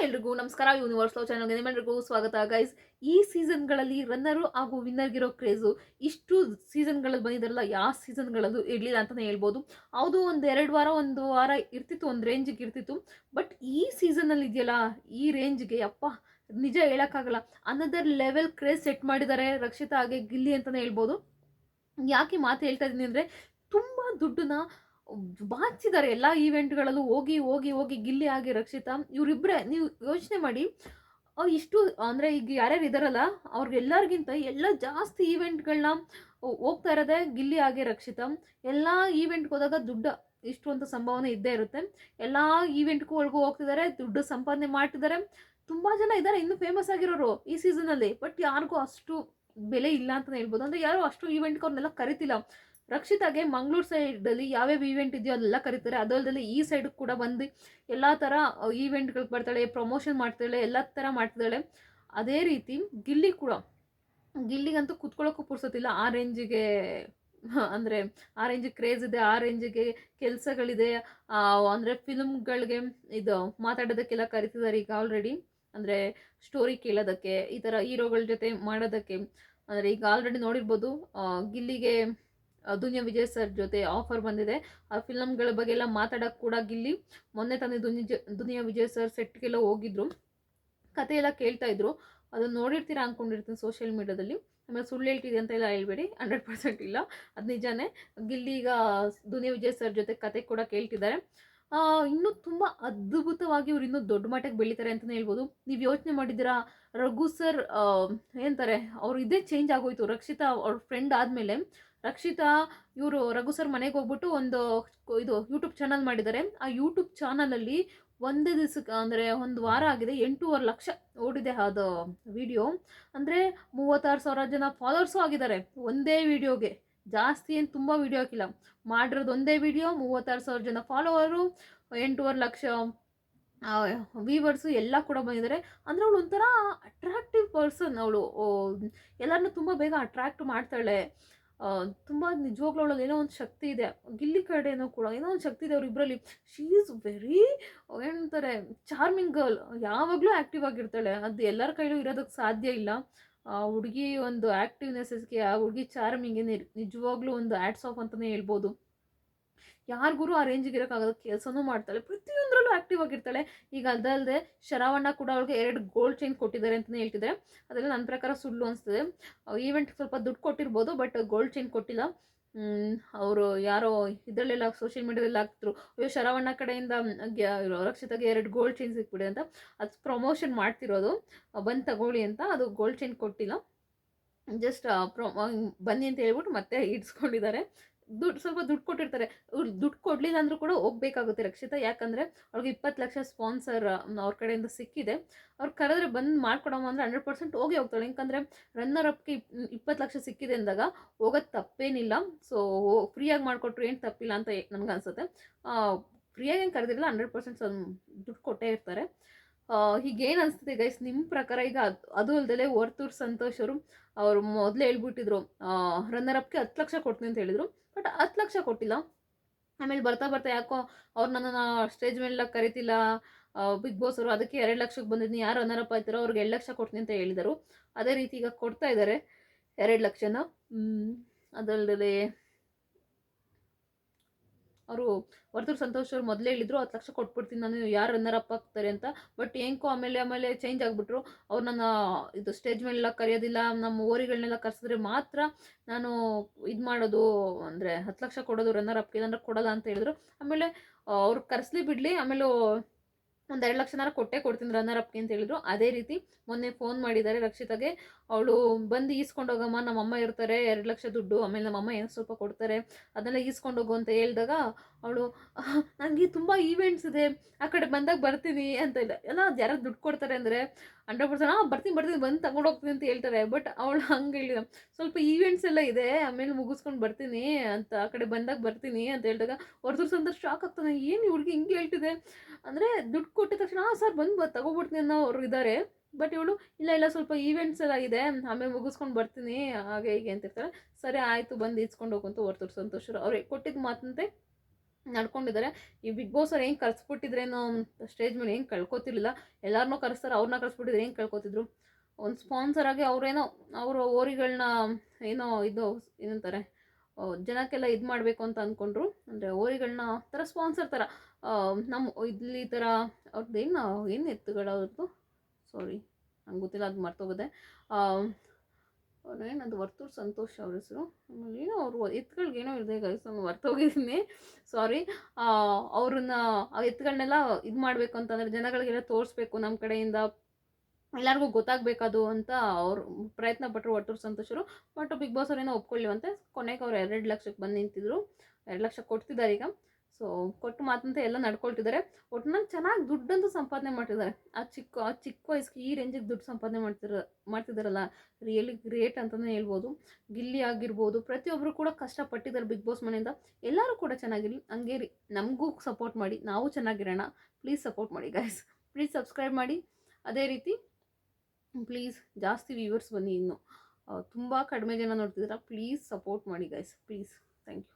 ಎಲ್ರಿಗೂ ನಮಸ್ಕಾರ. Universe love ಚಾನಲ್ಗೆ ನಿಮ್ಮೆಲ್ಲರಿಗೂ ಸ್ವಾಗತ ಗೈಸ್. ಈ ಸೀಸನ್ಗಳಲ್ಲಿ ರನ್ನರು ಹಾಗೂ ವಿನ್ನರ್ಗಿರೋ ಕ್ರೇಜು ಇಷ್ಟು ಸೀಸನ್ಗಳಲ್ಲಿ ಬಂದಿದ್ದಾರಲ್ಲ, ಯಾವ ಸೀಸನ್ಗಳಲ್ಲೂ ಇರಲಿಲ್ಲ ಅಂತಲೇ ಹೇಳ್ಬೋದು. ಹೌದು, ಒಂದು ವಾರ ಇರ್ತಿತ್ತು, ಒಂದು ರೇಂಜಿಗೆ ಇರ್ತಿತ್ತು. ಬಟ್ ಈ ಸೀಸನಲ್ಲಿ ಇದೆಯಲ್ಲ, ಈ ರೇಂಜ್ಗೆ ಅಪ್ಪ ನಿಜ ಹೇಳೋಕ್ಕಾಗಲ್ಲ. ಅನದರ್ ಲೆವೆಲ್ ಕ್ರೇಜ್ ಸೆಟ್ ಮಾಡಿದ್ದಾರೆ ರಕ್ಷಿತಾ ಹಾಗೆ ಗಿಲ್ಲಿ ಅಂತಲೇ ಹೇಳ್ಬೋದು. ಯಾಕೆ ಮಾತು ಹೇಳ್ತಾ ಇದ್ದೀನಿ ಅಂದರೆ, ತುಂಬ ದುಡ್ಡನ್ನ ಬಾಚಿದ್ದಾರೆ ಎಲ್ಲ ಈವೆಂಟ್ಗಳಲ್ಲೂ ಹೋಗಿ ಹೋಗಿ ಹೋಗಿ ಗಿಲ್ಲಿ ಆಗಿ ರಕ್ಷಿತಾ ಇವರಿಬ್ಬರೇ. ನೀವು ಯೋಚನೆ ಮಾಡಿ, ಇಷ್ಟು ಅಂದರೆ ಈಗ ಯಾರ್ಯಾರು ಇದ್ದಾರಲ್ಲ ಅವ್ರಿಗೆಲ್ಲರಿಗಿಂತ ಎಲ್ಲ ಜಾಸ್ತಿ ಈವೆಂಟ್ಗಳನ್ನ ಹೋಗ್ತಾ ಇರೋದೇ ಗಿಲ್ಲಿ ಆಗಿ ರಕ್ಷಿತಾ. ಎಲ್ಲ ಈವೆಂಟ್ಗೆ ಹೋದಾಗ ದುಡ್ಡು ಇಷ್ಟು ಅಂತ ಸಂಭಾವನೆ ಇದ್ದೇ ಇರುತ್ತೆ. ಎಲ್ಲ ಈವೆಂಟ್ಗೂ ಒಳಗೂ ಹೋಗ್ತಿದ್ದಾರೆ, ದುಡ್ಡು ಸಂಪಾದನೆ ಮಾಡ್ತಿದ್ದಾರೆ. ತುಂಬ ಜನ ಇದ್ದಾರೆ ಇನ್ನೂ ಫೇಮಸ್ ಆಗಿರೋರು ಈ ಸೀಸನಲ್ಲಿ. ಬಟ್ ಯಾರಿಗೂ ಅಷ್ಟು ಬೆಲೆ ಇಲ್ಲ ಅಂತಲೇ ಹೇಳ್ಬೋದು. ಅಂದರೆ ಯಾರು ಅಷ್ಟು ಈವೆಂಟ್ಗೆ ಅವ್ರನ್ನೆಲ್ಲ ಕರಿತಿಲ್ಲ. ರಕ್ಷಿತಾಗೆ ಮಂಗಳೂರು ಸೈಡಲ್ಲಿ ಯಾವ್ಯಾವ ಈವೆಂಟ್ ಇದೆಯೋ ಅದೆಲ್ಲ ಕರೀತಾರೆ. ಅದಲ್ಲದೆ ಈ ಸೈಡ್ ಕೂಡ ಬಂದು ಎಲ್ಲ ಥರ ಈವೆಂಟ್ಗಳಿಗೆ ಬರ್ತಾಳೆ, ಪ್ರಮೋಷನ್ ಮಾಡ್ತಾಳೆ, ಎಲ್ಲ ಥರ ಮಾಡ್ತಿದ್ದಾಳೆ. ಅದೇ ರೀತಿ ಗಿಲ್ಲಿ ಕೂಡ, ಗಿಲ್ಲಿಗಂತೂ ಕುತ್ಕೊಳ್ಳೋಕ್ಕೂ ಪುರ್ಸೋತಿಲ್ಲ. ಆ ರೇಂಜಿಗೆ ಅಂದರೆ ಆ ರೇಂಜಿಗೆ ಕ್ರೇಜ್ ಇದೆ, ಆ ರೇಂಜಿಗೆ ಕೆಲಸಗಳಿದೆ. ಅಂದರೆ ಫಿಲ್ಮ್ಗಳಿಗೆ ಇದು ಮಾತಾಡೋದಕ್ಕೆಲ್ಲ ಕರಿತಿದ್ದಾರೆ ಈಗ ಆಲ್ರೆಡಿ. ಅಂದರೆ ಸ್ಟೋರಿ ಕೇಳೋದಕ್ಕೆ, ಈ ಥರ ಹೀರೋಗಳ ಜೊತೆ ಮಾಡೋದಕ್ಕೆ. ಅಂದರೆ ಈಗ ಆಲ್ರೆಡಿ ನೋಡಿರ್ಬೋದು, ಗಿಲ್ಲಿಗೆ ದುನಿಯಾ ವಿಜಯ್ ಸರ್ ಜೊತೆ ಆಫರ್ ಬಂದಿದೆ. ಆ ಫಿಲಮ್ಗಳ ಬಗ್ಗೆ ಎಲ್ಲ ಮಾತಾಡೋಕ್ಕೆ ಕೂಡ ಗಿಲ್ಲಿ ಮೊನ್ನೆ ತಾನೇ ದುನಿಯಾ ವಿಜಯ್ ಸರ್ ಸೆಟ್ಗೆಲ್ಲ ಹೋಗಿದ್ರು, ಕತೆ ಎಲ್ಲ ಕೇಳ್ತಾ ಇದ್ರು. ಅದನ್ನು ನೋಡಿರ್ತೀರಾ ಅಂದ್ಕೊಂಡಿರ್ತೀನಿ ಸೋಷಿಯಲ್ ಮೀಡಿಯಾದಲ್ಲಿ. ಆಮೇಲೆ ಸುಳ್ಳು ಹೇಳ್ತಿದೆ ಅಂತ ಎಲ್ಲ ಹೇಳ್ಬೇಡಿ, 100% ಇಲ್ಲ, ಅದು ನಿಜಾನೇ. ಗಿಲ್ಲಿ ಈಗ ದುನಿಯಾ ವಿಜಯ್ ಸರ್ ಜೊತೆ ಕತೆ ಕೂಡ ಕೇಳ್ತಿದ್ದಾರೆ. ಇನ್ನೂ ತುಂಬ ಅದ್ಭುತವಾಗಿ ಇವ್ರು ಇನ್ನೂ ದೊಡ್ಡ ಮಟ್ಟಕ್ಕೆ ಬೆಳೀತಾರೆ ಅಂತಲೇ ಹೇಳ್ಬೋದು. ನೀವು ಯೋಚನೆ ಮಾಡಿದ್ದೀರಾ, ರಘು ಸರ್ ಏನಂತಾರೆ, ಅವ್ರು ಇದೇ ಚೇಂಜ್ ಆಗೋಯ್ತು. ರಕ್ಷಿತಾ ಅವ್ರ ಫ್ರೆಂಡ್ ಆದಮೇಲೆ ರಕ್ಷಿತಾ ಇವರು ರಘು ಸರ್ ಮನೆಗೆ ಹೋಗ್ಬಿಟ್ಟು ಒಂದು ಇದು ಯೂಟ್ಯೂಬ್ ಚಾನಲ್ ಮಾಡಿದ್ದಾರೆ. ಆ ಯೂಟ್ಯೂಬ್ ಚಾನಲಲ್ಲಿ ಒಂದೇ ದಿವಸಕ್ಕೆ ಅಂದರೆ ಒಂದು ವಾರ ಆಗಿದೆ 8.5 ಲಕ್ಷ ಓಡಿದೆ ಅದು ವಿಡಿಯೋ. ಅಂದರೆ 36,000 ಜನ ಫಾಲೋವರ್ಸು ಆಗಿದ್ದಾರೆ ಒಂದೇ ವಿಡಿಯೋಗೆ. ಜಾಸ್ತಿ ಏನು ತುಂಬ ವಿಡಿಯೋ ಹಾಕಿಲ್ಲ, ಮಾಡಿರೋದು ಒಂದೇ ವಿಡಿಯೋ. 36,000 ಜನ ಫಾಲೋವರು, 8.5 ಲಕ್ಷ ವೀವರ್ಸು ಎಲ್ಲ ಕೂಡ ಬಂದಿದ್ದಾರೆ. ಅಂದರೆ ಅವಳು ಒಂಥರ ಅಟ್ರಾಕ್ಟಿವ್ ಪರ್ಸನ್. ಅವಳು ಎಲ್ಲರನ್ನೂ ತುಂಬ ಬೇಗ ಅಟ್ರಾಕ್ಟ್ ಮಾಡ್ತಾಳೆ. ತುಂಬ ನಿಜವಾಗ್ಲೂ ಅವಳಲ್ಲಿ ಏನೋ ಒಂದು ಶಕ್ತಿ ಇದೆ. ಗಿಲ್ಲಿ ಕಡೆನೂ ಕೂಡ ಏನೋ ಒಂದು ಶಕ್ತಿ ಇದೆ ಅವರಿಬ್ಬರಲ್ಲಿ. ಶೀ ಈಸ್ ವೆರಿ ಏನಂತಾರೆ ಚಾರ್ಮಿಂಗ್ ಗರ್ಲ್. ಯಾವಾಗಲೂ ಆ್ಯಕ್ಟಿವ್ ಆಗಿರ್ತಾಳೆ. ಅದು ಎಲ್ಲರ ಕೈಲೂ ಇರೋದಕ್ಕೆ ಸಾಧ್ಯ ಇಲ್ಲ. ಹುಡುಗಿ ಒಂದು ಆ್ಯಕ್ಟಿವ್ನೆಸ್ಗೆ, ಆ ಹುಡುಗಿ ಚಾರ್ಮಿಂಗ್ ನಿಜವಾಗ್ಲೂ ಒಂದು ಆ್ಯಡ್ಸ್ ಆಫ್ ಅಂತಲೇ ಹೇಳ್ಬೋದು. ಯಾರಿಗೂ ಆ ರೇಂಜಿಗೆ ಇರೋಕ್ಕಾಗೋದು, ಕೆಲಸನೂ ಮಾಡ್ತಾಳೆ, ಪ್ರತಿಯೊಂದರಲ್ಲೂ ಆ್ಯಕ್ಟಿವ್ ಆಗಿರ್ತಾಳೆ. ಈಗ ಅದಲ್ಲದೆ ಶರವಣ್ಣ ಕೂಡ ಅವಳಿಗೆ 2 ಗೋಲ್ಡ್ ಚೈನ್ ಕೊಟ್ಟಿದ್ದಾರೆ ಅಂತಲೇ ಹೇಳ್ತಿದ್ದಾರೆ. ಅದೆಲ್ಲ ನನ್ನ ಪ್ರಕಾರ ಸುಳ್ಳು ಅನಿಸ್ತದೆ. ಈವೆಂಟ್ಗೆ ಸ್ವಲ್ಪ ದುಡ್ಡು ಕೊಟ್ಟಿರ್ಬೋದು, ಬಟ್ ಗೋಲ್ಡ್ ಚೈನ್ ಕೊಟ್ಟಿಲ್ಲ. ಅವರು ಯಾರೋ ಇದರಲ್ಲೆಲ್ಲ ಸೋಷಿಯಲ್ ಮೀಡಿಯಾದಲ್ಲಿ ಹಾಕ್ತಿದ್ರು, ಅಯ್ಯೋ ಶರವಣ್ಣ ಕಡೆಯಿಂದ ರಕ್ಷಿತಾಗೆ 2 ಗೋಲ್ಡ್ ಚೈನ್ ಸಿಕ್ಬಿಡಿ ಅಂತ. ಅದು ಪ್ರಮೋಷನ್ ಮಾಡ್ತಿರೋದು, ಬಂದು ತಗೊಳ್ಳಿ ಅಂತ. ಅದು ಗೋಲ್ಡ್ ಚೈನ್ ಕೊಟ್ಟಿಲ್ಲ, ಜಸ್ಟ್ ಬನ್ನಿ ಅಂತ ಹೇಳ್ಬಿಟ್ಟು ಮತ್ತೆ ಇಡ್ಸ್ಕೊಂಡಿದ್ದಾರೆ. ಸ್ವಲ್ಪ ದುಡ್ಡು ಕೊಟ್ಟಿರ್ತಾರೆ. ಅವ್ರು ದುಡ್ಡು ಕೊಡಲಿಲ್ಲ ಅಂದರೂ ಕೂಡ ಹೋಗ್ಬೇಕಾಗುತ್ತೆ ರಕ್ಷಿತಾ. ಯಾಕಂದರೆ ಅವ್ರಿಗೆ 20 ಲಕ್ಷ ಸ್ಪಾನ್ಸರ್ ಅವ್ರ ಕಡೆಯಿಂದ ಸಿಕ್ಕಿದೆ. ಅವ್ರು ಕರೆದ್ರೆ ಬಂದು ಮಾಡ್ಕೊಡಮ್ಮ ಅಂದರೆ 100% ಹೋಗ್ತಾಳೆ. ಯಾಕಂದರೆ ರನ್ನರ್ ಅಪ್ಗೆ 20 ಲಕ್ಷ ಸಿಕ್ಕಿದೆ ಅಂದಾಗ ಹೋಗೋದು ತಪ್ಪೇನಿಲ್ಲ. ಸೊ ಫ್ರೀಯಾಗಿ ಮಾಡಿಕೊಟ್ರು ಏನು ತಪ್ಪಿಲ್ಲ ಅಂತ ನನಗನ್ಸುತ್ತೆ. ಫ್ರೀಯಾಗಿ ಏನು ಕರೆದಿರಲ್ಲ, 100% ದುಡ್ಡು ಕೊಟ್ಟೇ ಇರ್ತಾರೆ. ಹೀಗೇನು ಅನಿಸ್ತದೆ ಗೈಸ್ ನಿಮ್ಮ ಪ್ರಕಾರ? ಈಗ ಅದು ಅಲ್ಲದೆ ವರ್ತೂರ್ ಸಂತೋಷ್ ಅವರು ಮೊದಲೇ ಹೇಳ್ಬಿಟ್ಟಿದ್ರು, ರನ್ನರ್ ಅಪ್ಗೆ 10 ಲಕ್ಷ ಕೊಡ್ತೀನಿ ಅಂತ ಹೇಳಿದರು. ಬಟ್ 10 ಲಕ್ಷ ಕೊಟ್ಟಿಲ್ಲ. ಆಮೇಲೆ ಬರ್ತಾ ಬರ್ತಾ ಯಾಕೋ ಅವ್ರು ನನ್ನನ್ನು ಸ್ಟೇಜ್ ಮೇಲೆಲ್ಲ ಕರಿತಿಲ್ಲ ಬಿಗ್ ಬಾಸ್ ಅವರು, ಅದಕ್ಕೆ 2 ಲಕ್ಷಕ್ಕೆ ಬಂದಿದ್ದೀನಿ. ಯಾರು ರನ್ನರ್ ಅಪ್ ಆಯ್ತಾರೋ ಅವ್ರಿಗೆ 2 ಲಕ್ಷ ಕೊಡ್ತೀನಿ ಅಂತ ಹೇಳಿದರು. ಅದೇ ರೀತಿ ಈಗ ಕೊಡ್ತಾ ಇದ್ದಾರೆ 2 ಲಕ್ಷನ. ಅದಲ್ಲದೆ ಅವರು ವರ್ತೂರ್ ಸಂತೋಷ್ ಅವ್ರು ಮೊದಲೇ ಹೇಳಿದ್ರು 10 ಲಕ್ಷ ಕೊಟ್ಬಿಡ್ತೀನಿ ನಾನು, ಯಾರು ರನ್ನರ್ ಅಪ್ ಆಗ್ತಾರೆ ಅಂತ. ಬಟ್ ಏನಕ್ಕೋ ಆಮೇಲೆ ಚೇಂಜ್ ಆಗಿಬಿಟ್ರು. ಅವ್ರು ನನ್ನ ಇದು ಸ್ಟೇಜ್ ಮೇಲೆಲ್ಲ ಕರೆಯೋದಿಲ್ಲ, ನಮ್ಮ ಓರಿಗಳನ್ನೆಲ್ಲ ಕರೆಸಿದ್ರೆ ಮಾತ್ರ ನಾನು ಇದು ಮಾಡೋದು, ಅಂದರೆ 10 ಲಕ್ಷ ಕೊಡೋದು ರನ್ನರ್ ಅಪ್ಗೆ, ಇಲ್ಲಾಂದ್ರೆ ಕೊಡೋಲ್ಲ ಅಂತ ಹೇಳಿದ್ರು. ಆಮೇಲೆ ಅವ್ರು ಕರೆಸ್ಲಿ ಬಿಡಲಿ, ಆಮೇಲೆ ಒಂದು 2 ಲಕ್ಷನಾರ ಕೊಟ್ಟೇ ಕೊಡ್ತೀನಿ ರನ್ನರ್ ಅಪ್ಗೆ ಅಂತ ಹೇಳಿದ್ರು. ಅದೇ ರೀತಿ ಮೊನ್ನೆ ಫೋನ್ ಮಾಡಿದ್ದಾರೆ ರಕ್ಷಿತಾಗೆ, ಅವಳು ಬಂದು ಈಸ್ಕೊಂಡೋಗಮ್ಮ, ನಮ್ಮಮ್ಮ ಇರ್ತಾರೆ, 2 ಲಕ್ಷ ದುಡ್ಡು, ಆಮೇಲೆ ನಮ್ಮಮ್ಮ ಏನೋ ಸ್ವಲ್ಪ ಕೊಡ್ತಾರೆ, ಅದನ್ನೆಲ್ಲ ಈಸ್ಕೊಂಡೋಗು ಅಂತ ಹೇಳಿದಾಗ ಅವಳು ನನಗೆ ತುಂಬ ಈವೆಂಟ್ಸ್ ಇದೆ, ಆ ಕಡೆ ಬಂದಾಗ ಬರ್ತೀನಿ ಅಂತ ಇಲ್ಲ. ಎಲ್ಲ ಯಾರು ದುಡ್ಡು ಕೊಡ್ತಾರೆ ಅಂದರೆ 100% ಬರ್ತೀನಿ ಬಂದು ತಗೊಂಡು ಹೋಗ್ತೀನಿ ಅಂತ ಹೇಳ್ತಾರೆ. ಬಟ್ ಅವಳು ಹಂಗೆ ಹೇಳಿದ, ಸ್ವಲ್ಪ ಈವೆಂಟ್ಸ್ ಎಲ್ಲ ಇದೆ, ಆಮೇಲೆ ಮುಗಿಸ್ಕೊಂಡು ಬರ್ತೀನಿ ಅಂತ, ಆ ಕಡೆ ಬಂದಾಗ ಬರ್ತೀನಿ ಅಂತ ಹೇಳಿದಾಗ ಹೊರದೂರು ಸಂದರ್ಭ ಶಾಕ್ ಆಗ್ತಾನೆ. ಏನು ಹುಡುಗಿ ಹಿಂಗೆ ಹೇಳ್ತಿದೆ ಅಂದರೆ, ದುಡ್ಡು ಕೊಟ್ಟಿದ ತಕ್ಷಣ ಸರ್ ಬಂದು ತಗೊಬಿಡ್ತೀನಿ ಅನ್ನೋ ಅವ್ರು ಇದ್ದಾರೆ. ಬಟ್ ಇವಳು ಇಲ್ಲ ಸ್ವಲ್ಪ ಈವೆಂಟ್ಸ್ ಎಲ್ಲ ಇದೆ, ಆಮೇಲೆ ಮುಗಿಸ್ಕೊಂಡು ಬರ್ತೀನಿ ಹಾಗೆ ಹೀಗೆ ಅಂತಿರ್ತಾರೆ. ಸರಿ ಆಯಿತು ಬಂದು ಇಸ್ಕೊಂಡು ಹೋಗಂತೂ ಹೊರತುರು ಸಂತೋಷರು ಅವ್ರಿಗೆ ಕೊಟ್ಟಿದ್ದು ಮಾತಂತೆ ನಡ್ಕೊಂಡಿದ್ದಾರೆ. ಈ ಬಿಗ್ ಬಾಸ್ ಅವ್ರು ಹೆಂಗೆ ಕರ್ಸ್ಬಿಟ್ಟಿದ್ರೇನೋ ಸ್ಟೇಜ್ ಮೇಲೆ ಹೆಂಗೆ ಕಳ್ಕೊತಿರ್ಲಿಲ್ಲ, ಎಲ್ಲರನ್ನೂ ಕರೆಸ್ತಾರೆ, ಅವ್ರನ್ನ ಕರೆಸ್ಬಿಟ್ಟಿದ್ರೆ ಹೆಂಗೆ ಕಳ್ಕೊತಿದ್ರು. ಒಂದು ಸ್ಪಾನ್ಸರ್ ಆಗಿ ಅವರೇನೋ ಅವರು ಓರಿಗಳನ್ನ ಏನೋ ಇದು ಏನಂತಾರೆ ಜನಕ್ಕೆಲ್ಲ ಇದು ಮಾಡಬೇಕು ಅಂತ ಅಂದ್ಕೊಂಡ್ರು. ಅಂದರೆ ಓರಿಗಳನ್ನ ಥರ ಸ್ಪಾನ್ಸರ್ ಥರ ನಮ್ಮ ಇಲ್ಲಿ ಥರ ಅವ್ರದ್ದು ಏನು ಎತ್ತುಗಳವ್ರದ್ದು, ಸಾರಿ ನಂಗೆ ಗೊತ್ತಿಲ್ಲ, ಅದು ಮರ್ತೋಗಿದೆ. ಏನದು ವರ್ತೂರು ಸಂತೋಷ್ ಅವ್ರ ಹೆಸರು. ಆಮೇಲೆ ಏನೋ ಅವರು ಎತ್ತುಗಳ್ಗೆ ಏನೋ ಇದೆ ಗೈಸ್, ನಾನು ಮರ್ತೋಗಿದ್ದೀನಿ, ಸಾರಿ. ಅವ್ರನ್ನ ಆ ಎತ್ತುಗಳನ್ನೆಲ್ಲ ಇದು ಮಾಡಬೇಕು ಅಂತಂದರೆ ಜನಗಳಿಗೆಲ್ಲ ತೋರಿಸ್ಬೇಕು ನಮ್ಮ ಕಡೆಯಿಂದ, ಎಲ್ಲರಿಗೂ ಗೊತ್ತಾಗಬೇಕದು ಅಂತ ಅವ್ರು ಪ್ರಯತ್ನ ಪಟ್ಟರು ವರ್ತೂರು ಸಂತೋಷರು. ಬಟ್ ಬಿಗ್ ಬಾಸ್ ಅವ್ರೇನೋ ಒಪ್ಕೊಳ್ಳಿವಂತೆ. ಕೊನೆಗೆ ಅವ್ರು 2 ಲಕ್ಷಕ್ಕೆ ಬಂದು ನಿಂತಿದ್ರು. 2 ಲಕ್ಷ ಕೊಡ್ತಿದ್ದಾರೆ ಈಗ. ಸೊ ಕೊಟ್ಟು ಮಾತಂತೆ ಎಲ್ಲ ನಡ್ಕೊಳ್ತಿದ್ದಾರೆ. ಒಟ್ಟಿನಲ್ಲಿ ಚೆನ್ನಾಗಿ ದುಡ್ಡಂತೂ ಸಂಪಾದನೆ ಮಾಡ್ತಿದ್ದಾರೆ. ಆ ಚಿಕ್ಕ ವಯಸ್ಸಿಗೆ ಈ ರೇಂಜಿಗೆ ದುಡ್ಡು ಸಂಪಾದನೆ ಮಾಡ್ತಿದ್ದಾರಲ್ಲ, ರಿಯಲಿ ಗ್ರೇಟ್ ಅಂತಲೇ ಹೇಳ್ಬೋದು. ಗಿಲ್ಲಿ ಆಗಿರ್ಬೋದು, ಪ್ರತಿಯೊಬ್ಬರು ಕೂಡ ಕಷ್ಟಪಟ್ಟಿದ್ದಾರೆ ಬಿಗ್ ಬಾಸ್ ಮನೆಯಿಂದ. ಎಲ್ಲರೂ ಕೂಡ ಚೆನ್ನಾಗಿರಲಿ, ಹಂಗೆ ರೀ, ನಮಗೂ ಸಪೋರ್ಟ್ ಮಾಡಿ, ನಾವು ಚೆನ್ನಾಗಿರೋಣ. ಪ್ಲೀಸ್ ಸಪೋರ್ಟ್ ಮಾಡಿ ಗೈಸ್, ಪ್ಲೀಸ್ ಸಬ್ಸ್ಕ್ರೈಬ್ ಮಾಡಿ. ಅದೇ ರೀತಿ ಪ್ಲೀಸ್ ಜಾಸ್ತಿ ವ್ಯೂವರ್ಸ್ ಬನ್ನಿ. ಇನ್ನು ತುಂಬ ಕಡಿಮೆ ಜನ ನೋಡ್ತಿದ್ದೀರಾ, ಪ್ಲೀಸ್ ಸಪೋರ್ಟ್ ಮಾಡಿ ಗೈಸ್, ಪ್ಲೀಸ್. Thank you.